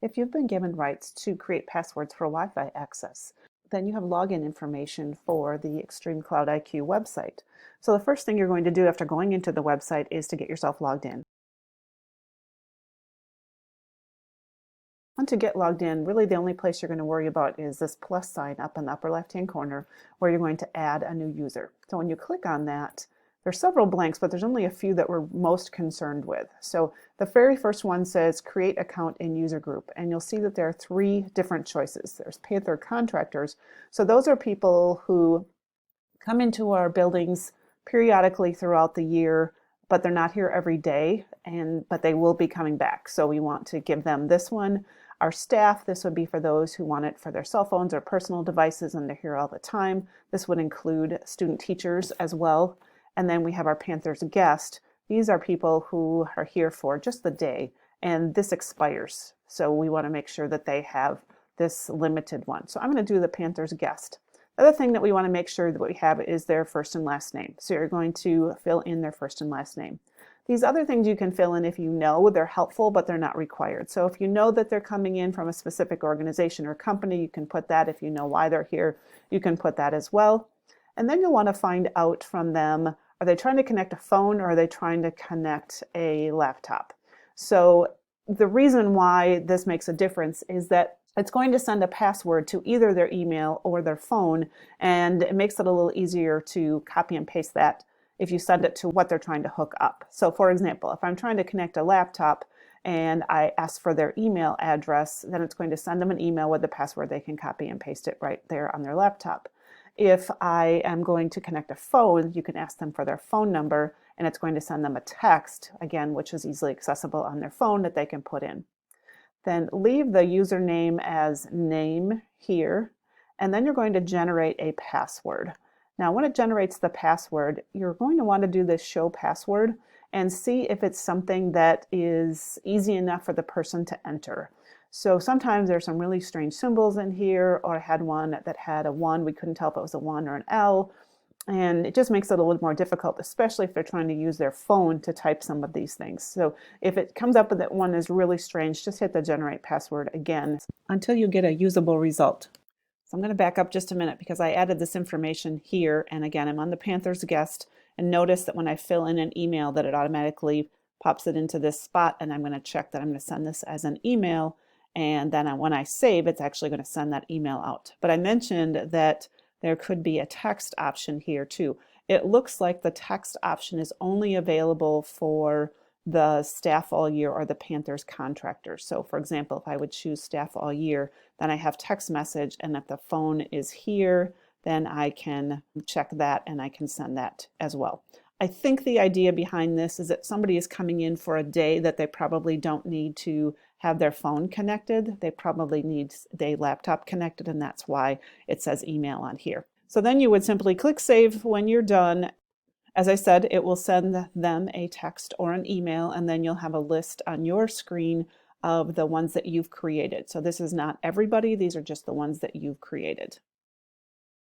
If you've been given rights to create passwords for Wi-Fi access, then you have login information for the Extreme Cloud IQ website. So the first thing you're going to do after going into the website is to get yourself logged in. Once you get logged in, really the only place you're going to worry about is this plus sign up in the upper left-hand corner where you're going to add a new user. So when you click on that, there's several blanks, but there's only a few that we're most concerned with. So the very first one says create account in user group, and you'll see that there are three different choices. There's Panther contractors. So those are people who come into our buildings periodically throughout the year, but they're not here every day, but they will be coming back. So we want to give them this one. Our staff, this would be for those who want it for their cell phones or personal devices and they're here all the time. This would include student teachers as well. And then we have our Panthers guest. These are people who are here for just the day, and this expires. So we want to make sure that they have this limited one. So I'm going to do the Panthers guest. The other thing that we want to make sure that we have is their first and last name. So you're going to fill in their first and last name. These other things you can fill in if you know. They're helpful, but they're not required. So if you know that they're coming in from a specific organization or company, you can put that. If you know why they're here, you can put that as well. And then you'll want to find out from them, are they trying to connect a phone or are they trying to connect a laptop? So the reason why this makes a difference is that it's going to send a password to either their email or their phone, and it makes it a little easier to copy and paste that if you send it to what they're trying to hook up. So for example, if I'm trying to connect a laptop and I ask for their email address, then it's going to send them an email with the password. They can copy and paste it right there on their laptop. If I am going to connect a phone, you can ask them for their phone number, and it's going to send them a text, again, which is easily accessible on their phone that they can put in. Then leave the username as name here, and then you're going to generate a password. Now, when it generates the password, you're going to want to do this show password and see if it's something that is easy enough for the person to enter. So sometimes there's some really strange symbols in here, or I had one that had a 1. We couldn't tell if it was a 1 or an L. And it just makes it a little more difficult, especially if they're trying to use their phone to type some of these things. So if it comes up with that one is really strange, just hit the generate password again until you get a usable result. So I'm going to back up just a minute because I added this information here. And again, I'm on the Panthers guest. And notice that when I fill in an email that it automatically pops it into this spot. And I'm going to check that I'm going to send this as an email. And then when I save, it's actually going to send that email out. But I mentioned that there could be a text option here too. It looks like the text option is only available for the staff all year or the Panthers contractors. So for example, if I would choose staff all year, then I have text message, and if the phone is here, then I can check that and I can send that as well. I think the idea behind this is that somebody is coming in for a day that they probably don't need to have their phone connected. They probably need their laptop connected, and that's why it says email on here. So then you would simply click save when you're done. As I said, it will send them a text or an email, and then you'll have a list on your screen of the ones that you've created. So this is not everybody, these are just the ones that you've created.